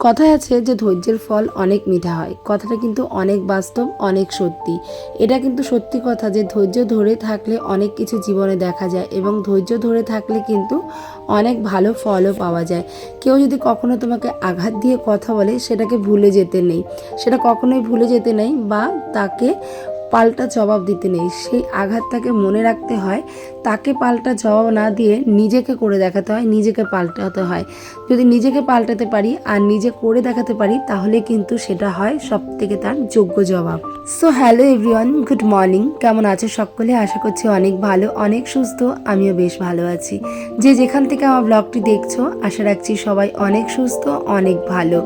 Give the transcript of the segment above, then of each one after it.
কথায় আছে যে ধৈর্যের ফল অনেক মিঠা হয়, কথাটা কিন্তু অনেক বাস্তব, অনেক সত্যি। এটা কিন্তু সত্যি কথা যে ধৈর্য ধরে থাকলে অনেক কিছু জীবনে দেখা যায় এবং ধৈর্য ধরে থাকলে কিন্তু অনেক ভালো ফলও পাওয়া যায়। কেউ যদি কখনো তোমাকে আঘাত দিয়ে কথা বলে সেটাকে ভুলে যেতে নেই, সেটা কখনোই ভুলে যেতে নেই বা তাকে পাল্টা জবাব দিতে নেই। সেই আঘাতটাকে মনে রাখতে হয়, তাকে পাল্টা জবাব না দিয়ে নিজেকে করে দেখাতে হয়, নিজেকে পাল্টাতে হয়। যদি নিজেকে পাল্টাতে পারি আর নিজে করে দেখাতে পারি তাহলে কিন্তু সেটা হয় সব থেকে তার যোগ্য জবাব। So hello everyone, good morning. কেমন আছো সকলে? আশা করছি অনেক ভালো, অনেক সুস্থ। আমিও বেশ ভালো আছি। যে যেখান থেকে আমার ব্লগটি দেখছো আশা রাখছি সবাই অনেক সুস্থ, অনেক ভালো।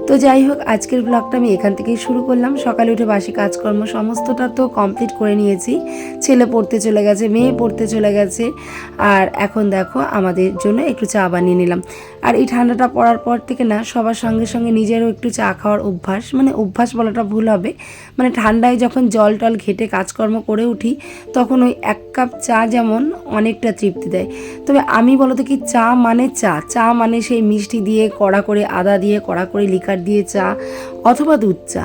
তো যাই হোক, আজকের ব্লগটা আমি এখান থেকেই শুরু করলাম। সকালে উঠে বাসি কাজকর্ম সমস্তটা তো কমপ্লিট করে নিয়েছি। ছেলে পড়তে চলে গেছে, মেয়ে পড়তে চলে গেছে, আর এখন দেখো আমাদের জন্য একটু চা বানিয়ে নিলাম। আর এই ঠান্ডাটা পড়ার পর থেকে না সবার সঙ্গে সঙ্গে নিজেরও একটু চা খাওয়ার অভ্যাস, মানে অভ্যাস বলাটা ভুল হবে, মানে ঠান্ডায় যখন জল টল ঘেটে কাজকর্ম করে উঠি তখন ওই এক কাপ চা যেমন অনেকটা তৃপ্তি দেয়। তবে আমি বলতো কি, চা মানে চা মানে সেই মিষ্টি দিয়ে কড়া করে, আদা দিয়ে কড়া করে, লিকার দিয়ে চা অথবা দুধ চা,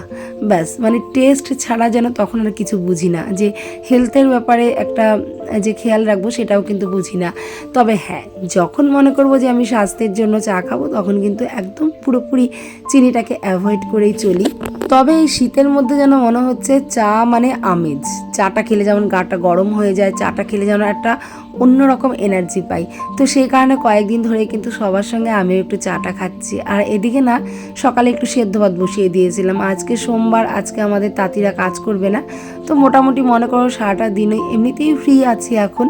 ব্যাস। মানে টেস্ট ছাড়া যেন তখন আর কিছু বুঝি না, যে হেলথের ব্যাপারে একটা যে খেয়াল রাখবো সেটাও কিন্তু বুঝি না। তবে হ্যাঁ, যখন মনে করবো যে আমি স্বাস্থ্যের জন্য চা খাবো তখন কিন্তু একদম পুরোপুরি চিনিটাকে অ্যাভয়েড করেই চলি। তবে এই শীতের মধ্যে যেন মনে হচ্ছে চা মানে আমেজ। চাটা খেলে যেমন গাটা গরম হয়ে যায়, চাটা খেলে যেন একটা অন্যরকম এনার্জি পাই। তো সেই কারণে কয়েকদিন ধরে কিন্তু সবার সঙ্গে আমিও একটু চাটা খাচ্ছি। আর এদিকে না সকালে একটু সেদ্ধ ভাত বসিয়ে দিয়েছিলাম। আজকে সোমবার, আজকে আমাদের তাঁতিরা কাজ করবে না। তো মোটামুটি মনে করো সারাটা দিনে এমনিতেই ফ্রি আছি এখন,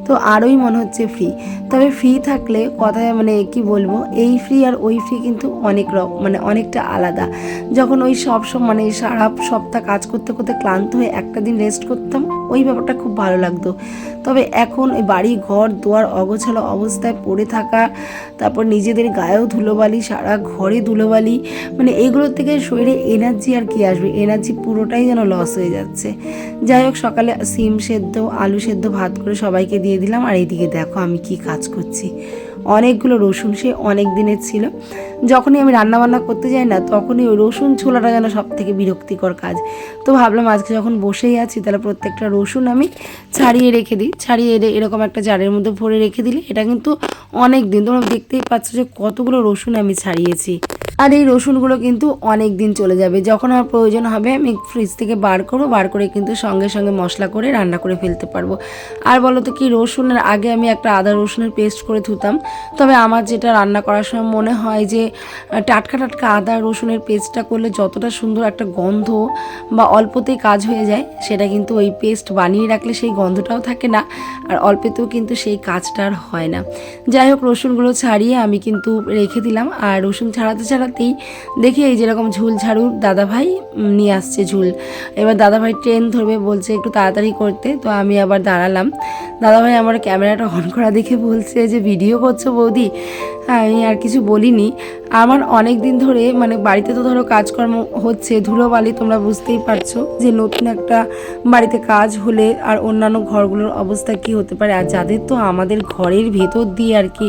তো আরোই মনে হচ্ছে ফ্রি। তবে ফ্রি থাকলে কথায় মানে কি বলবো, এই ফ্রি আর ওই ফ্রি কিন্তু অনেক রকম, মানে অনেকটা আলাদা। যখন ওই মানে সারা সপ্তাহ কাজ করতে করতে ক্লান্ত হয়ে একটা দিন রেস্ট করতাম, ওই ব্যাপারটা খুব ভালো লাগতো। তবে এখন ওই বাড়ি ঘর দুয়ার অগোছালো অবস্থায় পড়ে থাকা, তারপর নিজেদের গায়েও ধুলোবালি, সারা ঘরে ধুলোবালি, মানে এগুলোর থেকে শরীরে এনার্জি আর কি আসবে, এনার্জি পুরোটাই যেন লস হয়ে যাচ্ছে। যাই হোক, সকালে সিম সেদ্ধ, আলু সেদ্ধ ভাত করে সবাইকে দিয়ে দিলাম। আর এইদিকে দেখো আমি কি কাজ করছি। অনেকগুলো রসুন, সে অনেক দিনের ছিল। যখনই আমি রান্নাবান্না করতে যাই না তখনই ওই রসুন ছোলাটা যেন সব থেকে বিরক্তিকর কাজ। তো ভাবলাম আজকে যখন বসেই আছি তাহলে প্রত্যেকটা রসুন আমি ছাড়িয়ে রেখে দিই। ছাড়িয়ে এরকম একটা জারের মধ্যে ভরে রেখে দিলে এটা কিন্তু অনেক দিন, তোমরা দেখতেই পাচ্ছ যে কতগুলো রসুন আমি ছাড়িয়েছি। আর এই রসুনগুলো কিন্তু অনেক দিন চলে যাবে। যখন আমার প্রয়োজন হবে আমি ফ্রিজ থেকে বার করবো, বার করে কিন্তু সঙ্গে সঙ্গে মশলা করে রান্না করে ফেলতে পারবো। আর বলো তো কি, রসুনের আগে আমি একটা আদা রসুনের পেস্ট করে ধুতাম। তবে আমার যেটা রান্না করার সময় মনে হয় যে টাটকা টাটকা আদা রসুনের পেস্টটা করলে যতটা সুন্দর একটা গন্ধ বা অল্পতেই কাজ হয়ে যায়, সেটা কিন্তু ওই পেস্ট বানিয়ে রাখলে সেই গন্ধটাও থাকে না, আর অল্পতেও কিন্তু সেই কাজটা আর হয় না। যাই হোক, রসুনগুলো ছাড়িয়ে আমি কিন্তু রেখে দিলাম। আর রসুন ছাড়াতেই দেখি এই যেরকম ঝুল ঝাড়ুর দাদাভাই নিয়ে আসছে ঝুল। এবার দাদাভাই ট্রেন ধরবে, বলছে একটু তাড়াতাড়ি করতে। তো আমি আবার দাঁড়ালাম। দাদাভাই আমার ক্যামেরাটা অন করা দেখে বলছে যে ভিডিও করছো বৌদি? আমি আর কিছু বলিনি। আমার অনেক দিন ধরে মানে বাড়িতে তো ধরো কাজকর্ম হচ্ছে, ধুলোবালি তোমরা বুঝতেই পারছো যে নতুন একটা বাড়িতে কাজ হলে আর অন্যান্য ঘরগুলোর অবস্থা কি হতে পারে। আর যাদের তো আমাদের ঘরের ভেতর দিয়ে আর কি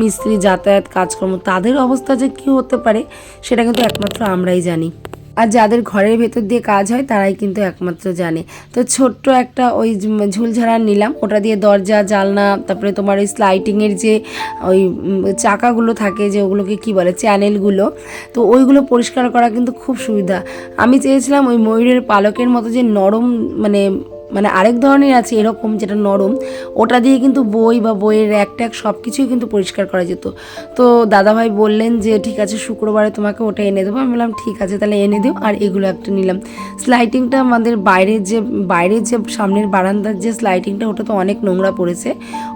মিস্ত্রি যাতায়াত কাজকর্ম, তাদের অবস্থা যে কী হতে পারে সেটা কিন্তু একমাত্র আমরাই জানি। আর যাদের ঘরের ভেতর দিয়ে কাজ হয় তারাই কিন্তু একমাত্র জানে। তো ছোট্ট একটা ওই ঝুলঝাড়া নিলাম, ওটা দিয়ে দরজা জানলা, তারপরে তোমার ওই স্লাইডিংয়ের যে ওই চাকাগুলো থাকে, যে ওগুলোকে কী বলে, চ্যানেলগুলো, তো ওইগুলো পরিষ্কার করা কিন্তু খুব সুবিধা। আমি চেয়েছিলাম ওই ময়ূরের পালকের মতো যে নরম, মানে আরেক ধরনের আছে এরকম যেটা নরম, ওটা দিয়ে কিন্তু বই বা বইয়ের র্যাক ট্যাক সব কিছুই কিন্তু পরিষ্কার করা যেত। তো দাদাভাই বললেন যে ঠিক আছে শুক্রবারে তোমাকে ওটা এনে দেবো। আমি বললাম ঠিক আছে তাহলে এনে দিও। আর এগুলো একটা নিলাম। স্লাইডিংটা আমাদের বাইরের যে সামনের বারান্দার যে স্লাইডিংটা, ওটা তো অনেক নোংরা পড়েছে।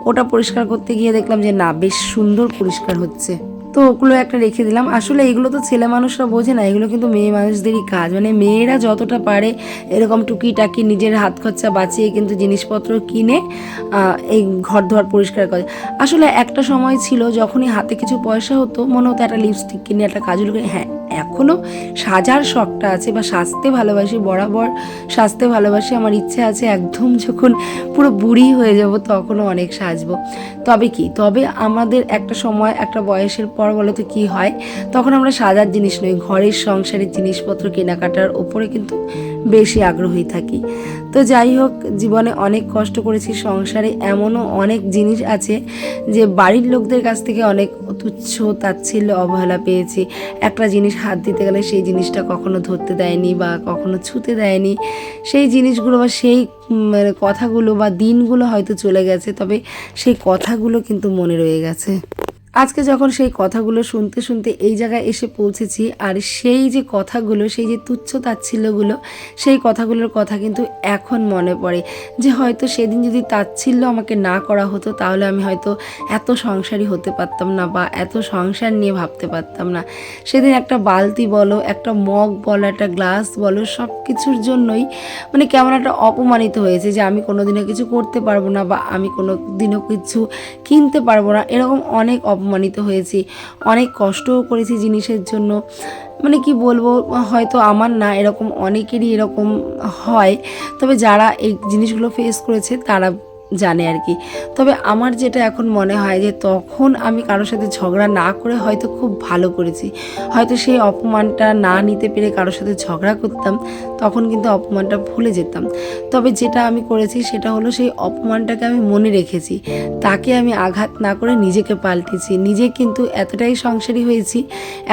ওটা পরিষ্কার করতে গিয়ে দেখলাম যে না, বেশ সুন্দর পরিষ্কার হচ্ছে। তো ওগুলো একটা রেখে দিলাম। আসলে এগুলো তো ছেলে মানুষরা বোঝে না, এগুলো কিন্তু মেয়ে মানুষদেরই কাজ। মানে মেয়েরা যতটা পারে এরকম টুকিটাকি নিজের হাত খরচা বাঁচিয়ে কিন্তু জিনিসপত্র কিনে এই ঘর দুয়ার পরিষ্কার করে। আসলে একটা সময় ছিল যখনই হাতে কিছু পয়সা হতো মনে হতো একটা লিপস্টিক কিনে, একটা কাজল কিনে, হ্যাঁ এখনও সাজার শখটা আছে বা সাজতে ভালোবাসি, বরাবর সাজতে ভালোবাসি। আমার ইচ্ছে আছে একদম যখন পুরো বুড়ি হয়ে যাব তখনও অনেক সাজবো। তবে আমাদের একটা সময়, একটা বয়সের পর বলো তো কী হয়, তখন আমরা সাজার জিনিস নই, ঘরের সংসারের জিনিসপত্র কেনাকাটার ওপরে কিন্তু বেশি আগ্রহী থাকি। তো যাই হোক, জীবনে অনেক কষ্ট করেছি, সংসারে এমনও অনেক জিনিস আছে যে বাড়ির লোকদের কাছ থেকে অনেক তুচ্ছ তাচ্ছিল্য অবহেলা পেয়েছি। একটা জিনিস হাত দিতে গেলে সেই জিনিসটা কখনো ধরতে দেয়নি বা কখনো ছুতে দেয়নি। সেই জিনিসগুলো বা সেই কথাগুলো বা দিনগুলো হয়তো চলে গেছে, তবে সেই কথাগুলো কিন্তু মনে রয়ে গেছে। আজকে যখন সেই কথাগুলো শুনতে শুনতে এই জায়গায় এসে পৌঁছেছি, আর সেই যে কথাগুলো, সেই যে তুচ্ছ তাচ্ছিল্যগুলো, সেই কথাগুলোর কথা কিন্তু এখন মনে পড়ে যে হয়তো সেদিন যদি তাচ্ছিল্য আমাকে না করা হতো তাহলে আমি হয়তো এত সংসারী হতে পারতাম না বা এত সংসার নিয়ে ভাবতে পারতাম না। সেদিন একটা বালতি বলো, একটা মগ বলো, একটা গ্লাস বলো, সব কিছুর জন্যই মানে কেমন একটা অপমানিত হয়েছে যে আমি কোনো দিনও কিছু করতে পারবো না বা আমি কোনো দিনও কিছু কিনতে পারবো না, এরকম অনেক অপমানিত হয়েছি, অনেক কষ্টও করেছি জিনিসের জন্য। মানে কি বলবো, হয়তো আমার না, এরকম অনেকেরই এরকম হয়, তবে যারা এই জিনিসগুলো ফেস করেছে তারা জানে আর কি। তবে আমার যেটা এখন মনে হয় যে তখন আমি কারোর সাথে ঝগড়া না করে হয়তো খুব ভালো করেছি, হয়তো সেই অপমানটা না নিতে পেরে কারোর সাথে ঝগড়া করতাম, তখন কিন্তু অপমানটা ভুলে যেতাম। তবে যেটা আমি করেছি সেটা হলো সেই অপমানটাকে আমি মনে রেখেছি, তাকে আমি আঘাত না করে নিজেকে পাল্টেছি। নিজে কিন্তু এতটাই সংসারী হয়েছি,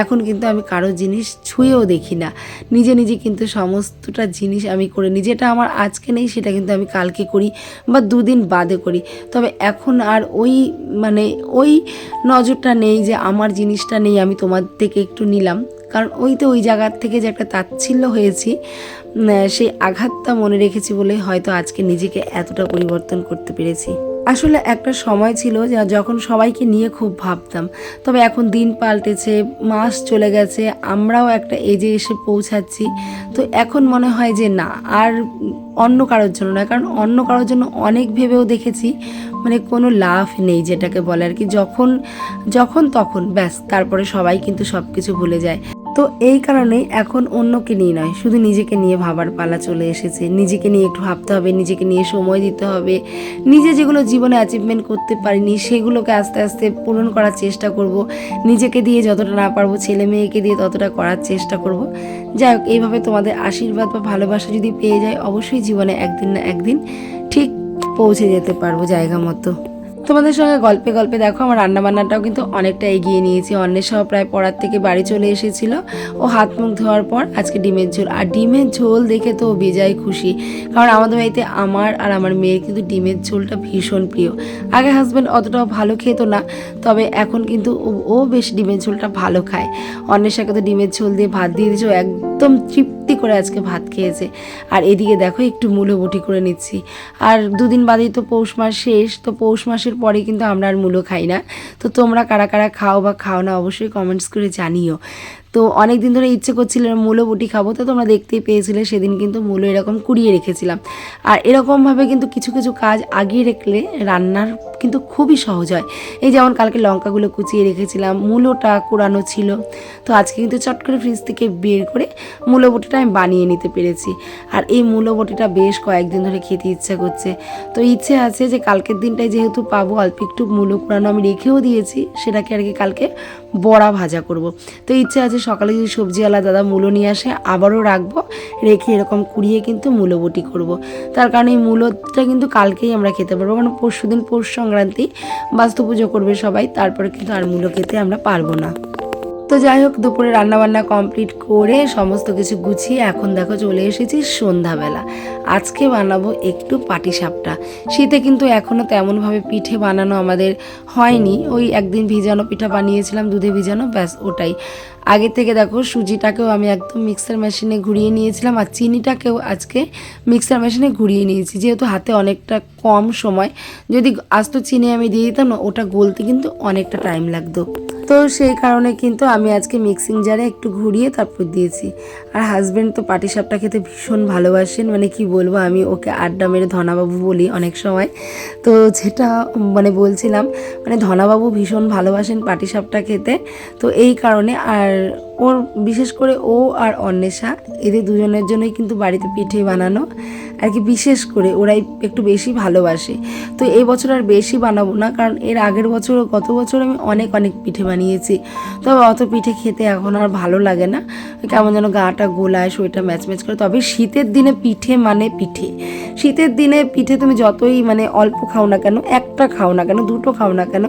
এখন কিন্তু আমি কারো জিনিস ছুঁয়েও দেখি না, নিজে নিজে কিন্তু সমস্তটা জিনিস আমি করে নিই। যেটা আমার আজকে নেই সেটা কিন্তু আমি কালকে করি বা দুদিন বাদে করি। তবে এখন আর ওই নজরটা নেই যে আমার জিনিসটা নেই, আমি তোমার থেকে একটু নিলাম, কারণ ওই জায়গার থেকে যে একটা তাচ্ছিল্য হয়েছি, সেই আঘাতটা মনে রেখেছি বলে হয়তো আজকে নিজেকে এতটা পরিবর্তন করতে পেরেছি। আসলে একটা সময় ছিল যখন সবাইকে নিয়ে খুব ভাবতাম, তবে এখন দিন পাল্টেছে, মাস চলে গেছে, আমরাও একটা এজে এসে পৌঁছাচ্ছি। তো এখন মনে হয় যে না, আর অন্য কারোর জন্য নয়, কারণ অন্য কারোর জন্য অনেক ভেবেও দেখেছি, মানে কোনো লাভ নেই যেটাকে বলে আর কি। যখন তখন ব্যাস, তারপরে সবাই কিন্তু সব কিছু ভুলে যায়। তো এই কারণেই এখন অন্যকে নিয়ে নয়, শুধু নিজেকে নিয়ে ভাবার পালা চলে এসেছে। নিজেকে নিয়ে একটু ভাবতে হবে, নিজেকে নিয়ে সময় দিতে হবে, নিজে যেগুলো জীবনে অ্যাচিভমেন্ট করতে পারিনি সেগুলোকে আস্তে আস্তে পূরণ করার চেষ্টা করব। নিজেকে দিয়ে যতটা না পারবো ছেলে মেয়েকে দিয়ে ততটা করার চেষ্টা করব। যাই হোক, এইভাবে তোমাদের আশীর্বাদ বা ভালোবাসা যদি পেয়ে যায়, অবশ্যই জীবনে একদিন না একদিন ঠিক পৌঁছে যেতে পারবো জায়গা মতো। তোমাদের সঙ্গে গল্পে গল্পে দেখো আমার রান্নাবান্নাটাও কিন্তু অনেকটা এগিয়ে নিয়েছি। অন্বেষাও প্রায় পড়ার থেকে বাড়ি চলে এসেছিল, ও হাত মুখ ধোয়ার পর আজকে ডিমের ঝোল, আর ডিমের ঝোল দেখে তো ও বেজায় খুশি, কারণ আমাদের বাড়িতে আমার আর আমার মেয়ের কিন্তু ডিমের ঝোলটা ভীষণ প্রিয়। আগে হাজব্যান্ড অতটাও ভালো খেত না, তবে এখন কিন্তু ও বেশ ডিমের ঝোলটা ভালো খায়। অন্বেষাকে তো ডিমের ঝোল দিয়ে ভাত দিয়ে দিয়েছে, ও একদম তৃপ্তি করে আজকে ভাত খেয়েছে। আর এদিকে দেখো একটু মূলো বটি করে নিচ্ছি, আর দুদিন বাদেই তো পৌষ মাস শেষ, তো পৌষ মাসের পরে কিন্তু আমরা আর মূলো খাই না। তো তোমরা কারা কারা খাও বা খাও না অবশ্যই কমেন্টস করে জানিও। তো অনেক দিন ধরে ইচ্ছে করছিল মূলো বটি খাবো, তো তোমরা দেখতেই পেয়েছিলে সেদিন কিন্তু মূলো এরকম কুড়িয়ে রেখেছিলাম। আর এরকমভাবে কিন্তু কিছু কিছু কাজ আগিয়ে রাখলে রান্নার কিন্তু খুবই সহজ হয়। এই যেমন কালকে লঙ্কাগুলো কুচিয়ে রেখেছিলাম, মূলোটা কুড়ানো ছিল, তো আজকে কিন্তু চট করে ফ্রিজ থেকে বের করে মূলো বটিটা আমি বানিয়ে নিতে পেরেছি। আর এই মূলো বটিটা বেশ কয়েকদিন ধরে খেতে ইচ্ছা করছে। তো ইচ্ছে আছে যে কালকের দিনটায় যেহেতু পাবো, অল্প একটু মূলো কুড়ানো আমি রেখেও দিয়েছি, সেটাকে আর কি কালকে বড়া ভাজা করব। তো ইচ্ছে আছে সকালে যদি সবজিওয়ালা দাদা মূলো নিয়ে আসে আবারও রাখবো, রেখে এরকম কুড়িয়ে কিন্তু মূলো বটি করব। তার কারণে এই মূলোটা কিন্তু কালকেই আমরা খেতে পারবো, কারণ পরশু দিন পৌষ সংক্রান্তি, বাস্তু পুজো করবে সবাই, তারপরে কিন্তু আর মূলো খেতে আমরা পারবো না। তো যাই হোক, দুপুরে রান্নাবান্না কমপ্লিট করে সমস্ত কিছু গুছিয়ে এখন দেখো চলে এসেছি সন্ধ্যাবেলা। আজকে বানাবো একটু পাটিসাপটা। শীতে কিন্তু এখনও তেমনভাবে পিঠে বানানো আমাদের হয়নি, ওই একদিন ভিজানো পিঠা বানিয়েছিলাম, দুধে ভিজানো, ব্যাস ওটাই। আগে থেকে দেখো সুজিটাকেও আমি একদম মিক্সার মেশিনে ঘুরিয়ে নিয়েছিলাম, আর চিনিটাকেও আজকে মিক্সার মেশিনে ঘুরিয়ে নিয়েছি, যেহেতু হাতে অনেকটা কম সময়। যদি আস্ত চিনি আমি দিয়ে দিতাম না, ওটা গলতে কিন্তু অনেকটা টাইম লাগতো। তো সেই কারণে কিন্তু আমি আজকে মিক্সিং জারে একটু ঘুরিয়ে তারপর দিয়েছি। আর হাজব্যান্ড তো পাটিসাপটা খেতে ভীষণ ভালোবাসেন, মানে কি বলবো, আমি ওকে আড্ডা মেরে ধনাবাবু বলি অনেক সময়। তো যেটা বলছিলাম, ধনাবাবু ভীষণ ভালোবাসেন পাটিসাপটা খেতে, তো এই কারণে। আর ওর বিশেষ করে ও আর অন্বেষা এদের দুজনের জন্যই কিন্তু বাড়িতে পিঠে বানানো আর কি, বিশেষ করে ওরাই একটু বেশি ভালোবাসে। তো এই বছর আর বেশি বানাবো না, কারণ এর আগের বছর গত বছর আমি অনেক পিঠে বানিয়েছি, তবে অত পিঠে খেতে এখন আর ভালো লাগে না, কেমন যেন গাটা গোলায়, শরীরটা ম্যাচ করে। তবে শীতের দিনে পিঠে মানে পিঠে, শীতের দিনে পিঠে তুমি যতই মানে অল্প খাও না কেন, একটা খাও না কেন, দুটো খাও না কেন,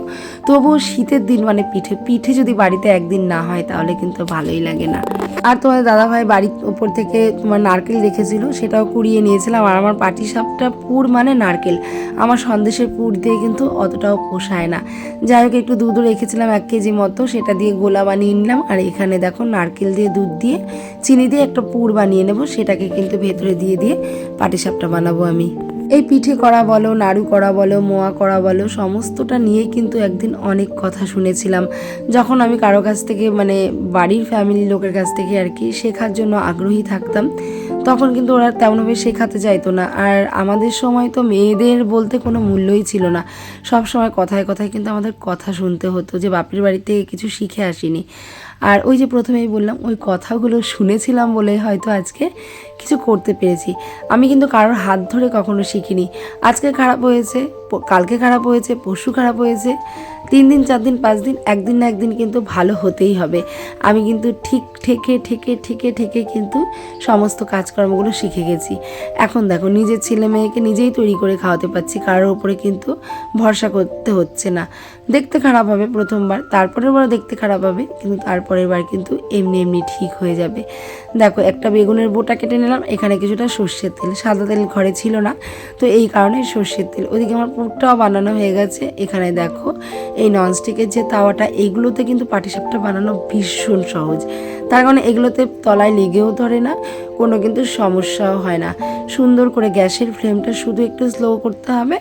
তবুও শীতের দিন মানে পিঠে। পিঠে যদি বাড়িতে একদিন না হয় তাহলে কিন্তু ভালোই লাগে না। আর তোমাদের দাদাভাই বাড়ির উপর থেকে তোমার নারকেল রেখেছিল, সেটাও কুড়িয়ে নিয়েছিলাম। আর আমার পাটিসাপটা পুর মানে নারকেল, আমার সন্দেশের পুর দিয়ে কিন্তু অতটাও পোষায় না। যাই হোক, একটু দুধও রেখেছিলাম 1 কেজি মতো, সেটা দিয়ে গোলা বানিয়ে নিলাম। আর এখানে দেখো নারকেল দিয়ে, দুধ দিয়ে, চিনি দিয়ে একটা পুর বানিয়ে নেব, সেটাকে কিন্তু ভেতরে দিয়ে দিয়ে পাটিসাপটা বানাবো আমি। এই পিঠে করা বলো, নাড়ু করা বলো, মোয়া করা বলো, সমস্তটা নিয়েই কিন্তু একদিন অনেক কথা শুনেছিলাম। যখন আমি কারো কাছ থেকে মানে বাড়ির ফ্যামিলির লোকের কাছ থেকে আর কি শেখার জন্য আগ্রহী থাকতাম, তখন কিন্তু ওরা তেমনভাবে শেখাতে চাইতো না। আর আমাদের সময় তো মেয়েদের বলতে কোনো মূল্যই ছিল না, সব সময় কথায় কথায় কিন্তু আমাদের কথা শুনতে হতো যে বাপের বাড়িতে কিছু শিখে আসিনি। আর ওই যে প্রথমেই বললাম, ওই কথাগুলো শুনেছিলাম বলে হয়তো আজকে কিছু করতে পেরেছি। আমি কিন্তু কারোর হাত ধরে কখনো শিখিনি। আজকে খারাপ হয়েছে, কালকে খারাপ হয়েছে, পরশু খারাপ হয়েছে, 3 দিন 4 দিন 5 দিন, একদিন না একদিন কিন্তু ভালো হতেই হবে। আমি কিন্তু ঠিক ঠেকে কিন্তু সমস্ত কাজকর্মগুলো শিখে গেছি। এখন দেখো নিজের ছেলে মেয়েকে নিজেই তৈরি করে খাওয়াতে পারছি, কারোর উপরে কিন্তু ভরসা করতে হচ্ছে না। দেখতে খারাপ হবে প্রথমবার, তারপরের বার দেখতে খারাপ হবে, কিন্তু তারপরের বার কিন্তু এমনি ঠিক হয়ে যাবে। দেখো একটা বেগুনের বোটা কেটে নিলাম, এখানে কিছুটা সর্ষের তেল, সাদা তেল ঘরে ছিল না, তো এই কারণে সর্ষের তেল। ওদিকে আমার পুরটাও বানানো হয়ে গেছে। এখানে দেখো এই ননস্টিকের যে তাওয়াটা, এইগুলোতে কিন্তু পাটিসাপটা বানানো ভীষণ সহজ, তার কারণে এগুলোতে তলায় লেগেও ধরে না, কোনো কিন্তু সমস্যাও হয় না। সুন্দর করে গ্যাসের ফ্লেমটা শুধু একটু স্লো করতে হবে,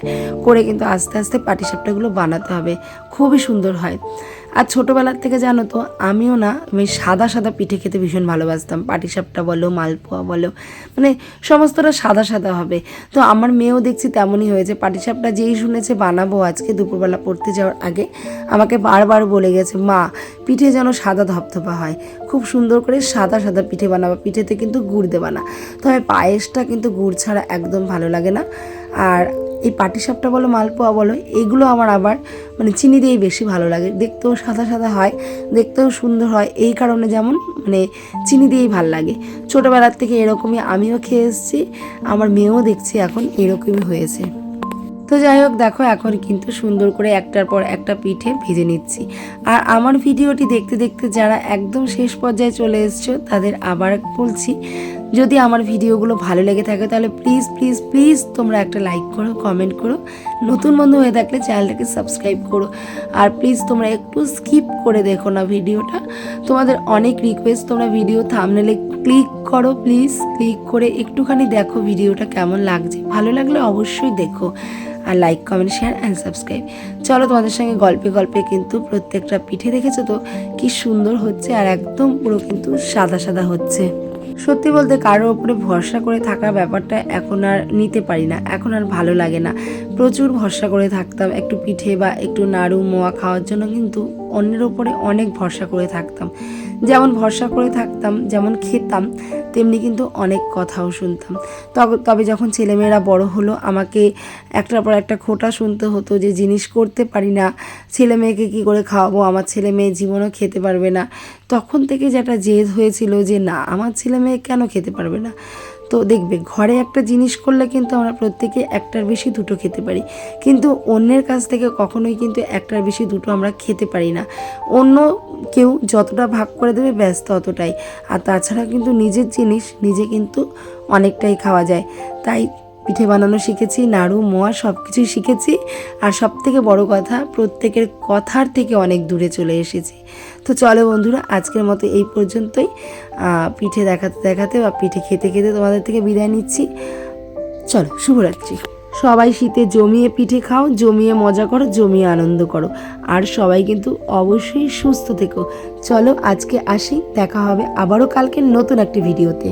করে কিন্তু আস্তে আস্তে পাটিসাপটাগুলো বানাতে হবে, খুবই সুন্দর হয়। আর ছোটোবেলার থেকে জানো তো আমিও না আমি সাদা পিঠে খেতে ভীষণ ভালোবাসতাম, পাটিসাপটা বলো, মালপোয়া বলো, মানে সমস্তটা সাদা হবে। তো আমার মেয়েও দেখছি তেমনই হয়েছে, পাটিসাপটা যেই শুনেছে বানাবো আজকে দুপুরবেলা পড়তে যাওয়ার আগে, আমাকে বারবার বলে গেছে, মা পিঠে যেন সাদা ধপধপা হয়, খুব সুন্দর করে সাদা পিঠে বানাবো, পিঠেতে কিন্তু গুড় দেবা না। তবে পায়েসটা কিন্তু গুড় ছাড়া একদম ভালো লাগে না। আর এই পাটিসাপটা বলো, মালপোয়া বলো, এগুলো আমার আবার মানে চিনি দিয়েই বেশি ভালো লাগে, দেখতেও সাদা হয়, দেখতেও সুন্দর হয়, এই কারণে যেমন মানে চিনি দিয়েই ভালো লাগে। ছোটোবেলার থেকে এরকমই আমিও খেয়ে এসেছি, আমার মেয়েও দেখছি এখন এরকমই হয়েছে। তো যাই হোক, দেখো এখন কিন্তু সুন্দর করে একটার পর একটা পিঠে ভেজে নিচ্ছি। আর আমার ভিডিওটি দেখতে দেখতে যারা একদম শেষ পর্যায়ে চলে এসছো, তাদের আবার বলছি, যদি আমার ভিডিওগুলো ভালো লেগে থাকে তাহলে প্লিজ তোমরা একটা লাইক করো, কমেন্ট করো, নতুন বন্ধু হয়ে থাকলে চ্যানেলটাকে সাবস্ক্রাইব করো। আর প্লিজ তোমরা একটু স্কিপ করে দেখো না ভিডিওটা, তোমাদের অনেক রিকোয়েস্ট, তোমরা ভিডিও থাম্বনেলে ক্লিক করো, প্লিজ ক্লিক করে একটুখানি দেখো ভিডিওটা কেমন লাগছে, ভালো লাগলে অবশ্যই দেখো। আর like, comment, share and subscribe. চলো তোমাদের সঙ্গে গল্পে কিন্তু প্রত্যেকটা পিঠে দেখেছো তো কি সুন্দর হচ্ছে, আর একদম পুরো কিন্তু সাদা হচ্ছে। সত্যি বলতে কারোর ওপরে ভরসা করে থাকা ব্যাপারটা এখন আর নিতে পারি না, এখন আর ভালো লাগে না। প্রচুর ভরসা করে থাকতাম, একটু পিঠে বা একটু নাড়ু মোয়া খাওয়ার জন্য কিন্তু অন্যের ওপরে অনেক ভরসা করে থাকতাম। যেমন ভরসা করে থাকতাম, যেমন খেতাম, তেমনি কিন্তু অনেক কথাও শুনতাম। তবে যখন ছেলেমেয়েরা বড় হলো, আমাকে একটার পর একটা খোঁটা শুনতে হতো যে জিনিস করতে পারি না, ছেলে মেয়েকে কী করে খাওয়াবো, আমার ছেলে মেয়ে জীবনও খেতে পারবে না। তখন থেকে যেটা জেদ হয়েছিল যে না, আমার ছেলে মেয়ে কেন খেতে পারবে না। তো দেখবে ঘরে একটা জিনিস করলে কিন্তু আমরা প্রত্যেকে একটার বেশি দুটো খেতে পারি, কিন্তু অন্যের কাছ থেকে কখনোই কিন্তু একটার বেশি দুটো আমরা খেতে পারি না। অন্য কেউ যতটা ভাগ করে দেবে ব্যস্ত অতটাই, আর তাছাড়া কিন্তু নিজের জিনিস নিজে কিন্তু অনেকটাই খাওয়া যায়। তাই পিঠে বানানো শিখেছি, নাড়ু মোয়া সব কিছুই শিখেছি। আর সব থেকে বড় কথা, প্রত্যেকের কথার থেকে অনেক দূরে চলে এসেছি। তো চলো বন্ধুরা, আজকের মতো এই পর্যন্তই। পিঠে দেখাতে বা পিঠে খেতে তোমাদের থেকে বিদায় নিচ্ছি। চলো, শুভরাত্রি। সবাই শীতে জমিয়ে পিঠে খাও, জমিয়ে মজা করো, জমিয়ে আনন্দ করো, আর সবাই কিন্তু অবশ্যই সুস্থ থেকো। চলো আজকে আসি, দেখা হবে আবারও কালকে নতুন একটি ভিডিওতে।